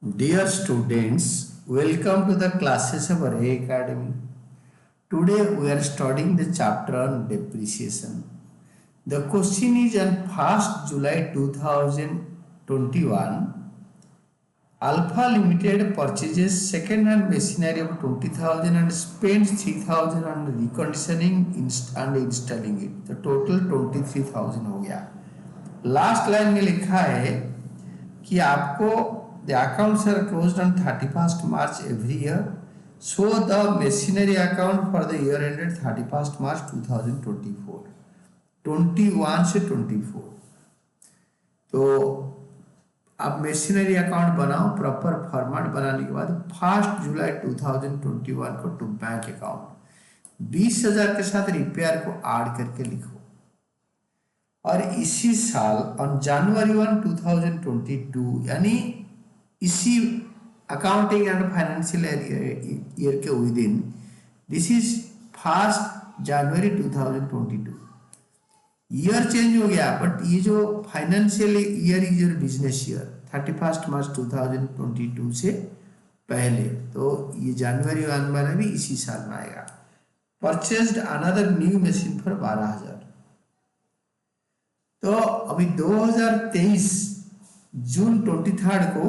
Dear students, welcome to the classes of Array Academy. Today we are studying the chapter on depreciation. The question is on 1st July 2021, Alpha Limited purchases second-hand machinery of 20,000 and spends 3,000 on reconditioning and installing it. The total 23,000 हो गया. Last line में लिखा है कि आपको the accounts are closed on 31st March every year. So the machinery account for the year ended 31st March 2024. 21 से 24. तो आप मशीनरी अकाउंट बनाओ. प्रॉपर फॉर्मेट बनाने के बाद 1 जुलाई 2021 को टू बैंक अकाउंट 20,000 के साथ रिपेयर को ऐड करके लिखो. और इसी साल ऑन जनवरी 1 2022 यानी इसी अकाउंटिंग एंड फाइनेंशियल ईयर के with in this is 1 January 2022. Year change हो गया बट ये जो financial year is your business year 31 मार्च 2022 से पहले. तो ये जनवरी 1 वाला भी इसी साल में आएगा. Purchased another new machine for 12,000. तो अभी 2023 जून 23 को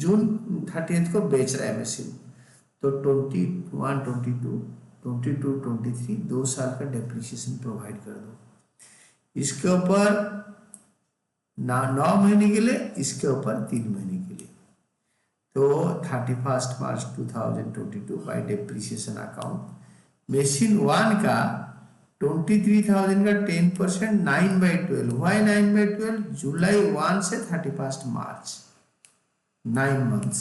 जून 30 को बेच रहा है मशीन. तो 21, 22, 22, 23 2 साल का डेप्रिसिएशन प्रोवाइड कर दो. इसके ऊपर 9 महीने के लिए, इसके ऊपर 3 महीने के लिए. तो 31 मार्च 2022 बाय डेप्रिसिएशन अकाउंट मशीन 1 का 23,000 का 10% 9/12. वाई 9/12? जुलाई 1 से 31 मार्च 9 months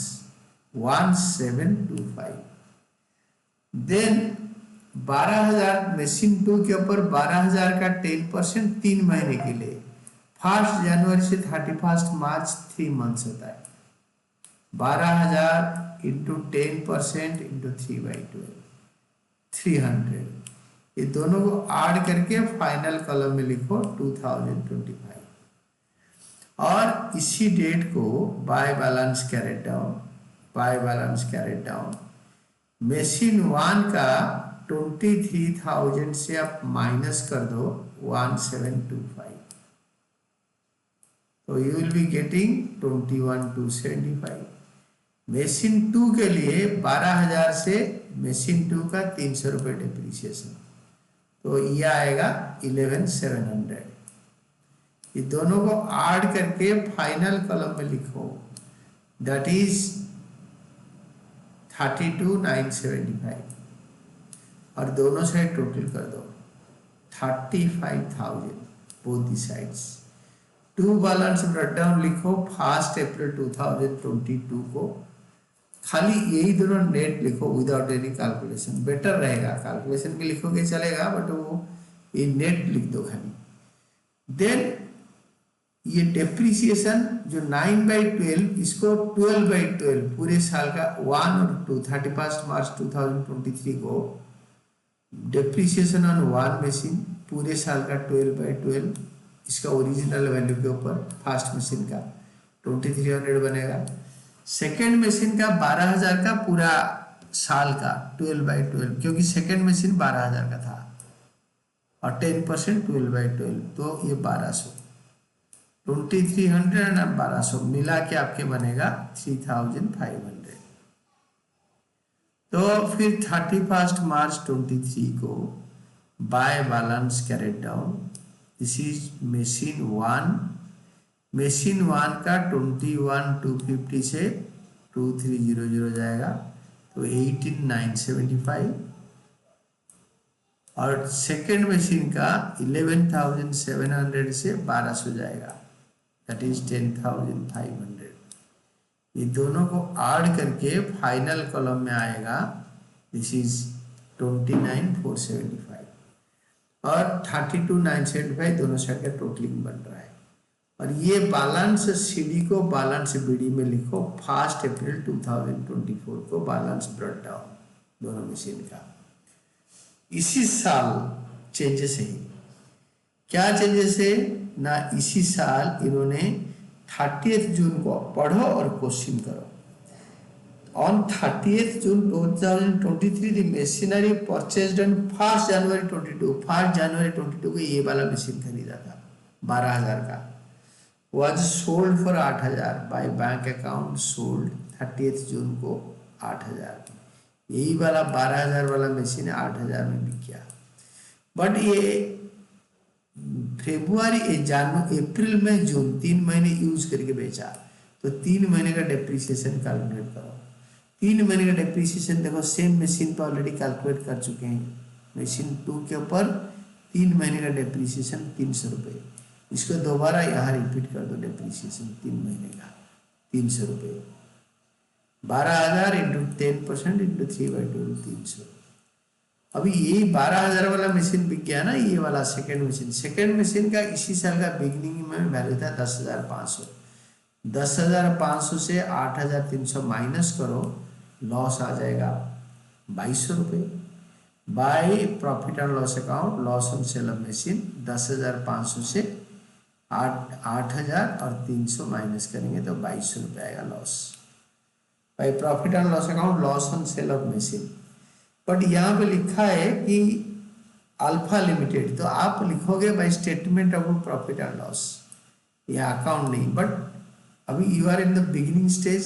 1725. देन 12,000 मशीन 2 के ऊपर 12,000 का 10% 3 महीने के लिए. 1 जनवरी से 31 मार्च 3 months होता है. 12,000 इंटू 10% इंटू 3/12 300. ये दोनों को ऐड करके फाइनल कॉलम में लिखो 2025. और इसी डेट को by balance carried down machine 1 का 23,000 से आप माइनस कर दो 1725. तो you will be getting 21,275. Machine 2 के लिए 12,000 से मशीन 2 का 300 रुपये डिप्रिसिएशन. तो ये आएगा 11,700. ये दोनों को ऐड करके फाइनल कॉलम में लिखो दैट इज 32,975. और दोनों साइड टोटल कर दो 35,000 both the sides. To balance breakdown लिखो 1 अप्रैल 2022 को. खाली यही दोनों नेट लिखो विदाउट एनी कैलकुलेशन. बेटर रहेगा. कैलकुलेशन भी लिखोगे चलेगा बट वो ये नेट लिख दो खाली. देन ये डेप्रिसिएशन जो 9/12 इसको 12/12 पूरे साल का 1 और 2 31 मार्च 2023 को डेप्रिसिएशन ऑन 1 मशीन पूरे साल का 12/12 इसका ओरिजिनल वैल्यू के ऊपर. फर्स्ट मशीन का 2300 बनेगा. सेकेंड मशीन का 12,000 का पूरा साल का 12/12 क्योंकि सेकेंड मशीन 12,000 का था और 10% 12/12 तो ये 1200. 2300 और 1200 मिला के आपके बनेगा 3,500. तो फिर 31 मार्च 23 को by balance carried down. This is machine 1 का 21,250 से 2,300 जाएगा. तो 18,975. और सेकेंड मशीन का 11,700 से 1200 जाएगा दैट इज 10,500. ये दोनों को ऐड करके फाइनल कॉलम में आएगा दिस इज 29,475. और 32,975 दोनों साइड का टोटलिंग बन रहा है. और ये बैलेंस सीडी को बैलेंस बीडी में लिखो 1 अप्रैल 2024 को बैलेंस ब्रेक डाउन दोनों मशीन का. इसी साल चेंजेस है. क्या चेंजेस है ना. इसी साल इन्होंने 30 जून को पढ़ो और क्वेश्चन करो. On 30th June 2023 the machinery purchased on 1st January 22 को ये वाला मशीन खरीदा था 12,000 का, was sold for 8,000 by bank account, sold 30th June को 8,000। यही वाला 12,000 वाला मशीन 8,000 में बिक गया। बट ये अप्रैल में जून 3 महीने यूज करके बेचा, तो 3 महीने का डेप्रिसिएशन कैलकुलेट करो। 3 महीने का डेप्रिसिएशन देखो सेम मशीन पर ऑलरेडी कैलकुलेट कर चुके हैं। मशीन 2 के ऊपर 3 महीने का डेप्रिसिएशन 300 रुपये। इसको दोबारा यहाँ रिपीट कर दो, डेप्रिसिएशन 3 महीने का 300 रुपये, 12,000 इंटू 10% इंटू 3/12 300। अभी ये 12,000 वाला मशीन बिक गया ना, ये वाला सेकेंड मशीन का इसी साल का बिगनिंग में वैल्यू था 10,500। 10,500 से 8,300 माइनस करो, लॉस आ जाएगा 2,200 रुपये। By profit and loss account, loss on sale of machine 10,500 से 8,000 और 300 माइनस करेंगे तो 2,200 रुपये आएगा loss. By profit and loss account, loss on sale of machine. But यहाँ पे लिखा है कि अल्फा लिमिटेड, तो आप लिखोगे by statement of profit and loss, या अकाउंट नहीं। बट अभी you are in the beginning stage,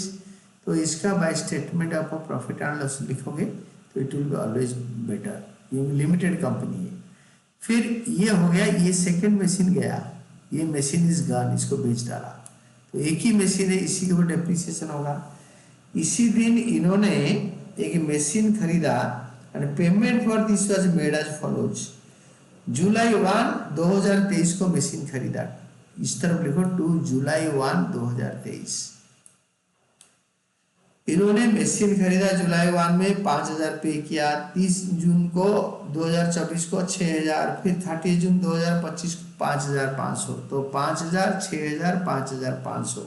तो इसका by statement of profit and loss लिखोगे तो it will be always better. ये लिमिटेड कंपनी है। फिर ये हो गया, ये सेकेंड मशीन गया, ये मशीन इज गन, इसको बेच डाला, तो एक ही मशीन है, इसी के ऊपर डेप्रिसिएशन होगा। इसी दिन इन्होंने एक मशीन खरीदा and payment for this was made as follows. जुलाई 1, 2023 को मशीन खरीदा, इस तरफ लिखो 2 जुलाई 1, 2023। इन्होंने मशीन खरीदा जुलाई 1 में 5,000 पे किया, 30 जून को 2024 को 6,000, फिर 30 जून 2025 को 5,500, तो 5,000, 6,000, 5,500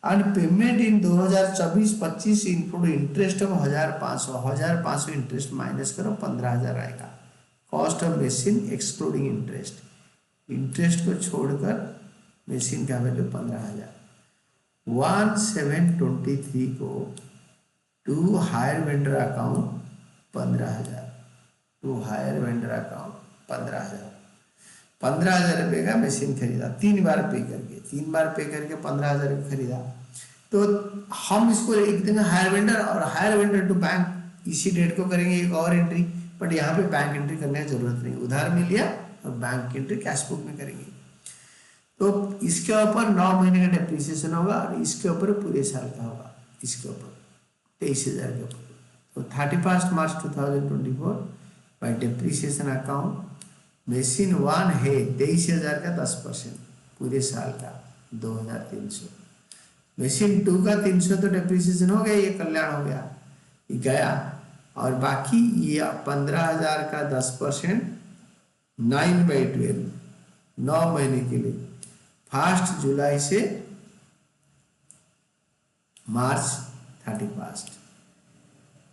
and payment in 2024-25 include interest of 1,500 interest minus करो 15,000 आएगा। Cost of machine excluding interest, interest को छोड़कर मशीन का वैल्यू 15,000। 1/7/23 को to hire vendor account 15,000, to hire vendor account 15,000। 15,000 रुपये का मशीन खरीदा, 3 बार पे करके 15,000 का खरीदा। तो हम इसको एक दिन हायर वेंडर और हायर वेंडर टू बैंक इसी डेट को करेंगे एक और एंट्री, बट यहाँ पे बैंक एंट्री करने की जरूरत नहीं, उधार में लिया और बैंक की एंट्री कैश बुक में करेंगे। तो इसके ऊपर 9 महीने का डेप्रिसिएशन होगा और इसके ऊपर पूरे साल का होगा, इसके ऊपर 23,000 के ऊपर। तो 31 मार्च 2024 बाय डेप्रिसिएशन अकाउंट मशीन 1 है 23,000 का 10% पूरे साल का 2,300। मशीन 2 का 300 तो डेप्रिसिएशन हो गया, ये कल्याण हो गया, ये गया। और बाकी ये 15,000 का 10% 9/12 9 महीने के लिए 1 जुलाई से मार्च 31।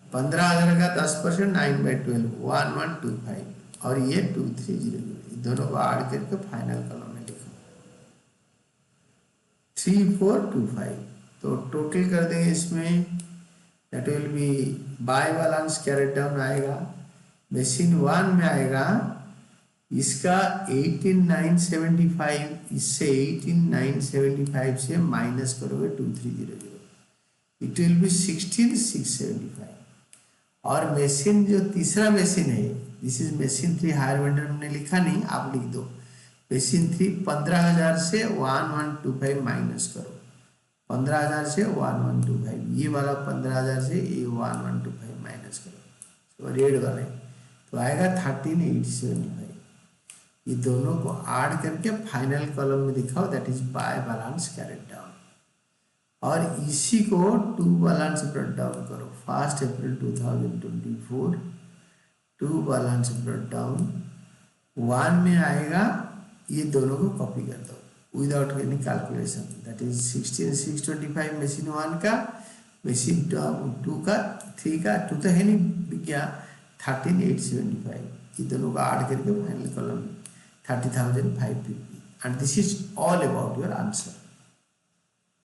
15,000 का 10% 9/12 1125 और ये 2300, दोनों को ऐड करके फाइनल कॉलम में लिखो 3425। तो टोटल कर देंगे इसमें, that will be by balance carried down आएगा, मशीन 1 में आएगा इसका 18,975, इससे 18,975 से माइनस करोगे 2,300, इट विल बी 16,675। और मशीन जो तीसरा मशीन है, this is machine 3 higher vendor हमने लिखा नहीं, आप लिख दो मशीन 3 15,000 से 1,125 माइनस करो, 15,000 से 1,125, ये वाला 15,000 से ये 1,125 माइनस करो, तो रेड वाले तो आएगा 13,875। ये दोनों को ऐड करके फाइनल कॉलम में दिखाओ, that is by balance carried down. और इसी को 2 बैलेंस ब्रेक डाउन करो, 1 अप्रैल 2024 2 बैलेंस ब्रेक डाउन 1 में आएगा, ये दोनों को कॉपी कर दो without any calculation, that is 16,625 machine 1 का, मशीन 2 का, 3 का 2 तो है नहीं क्या, 13,875, ये दोनों को ऐड करके final column 30,550 and this is all about your answer.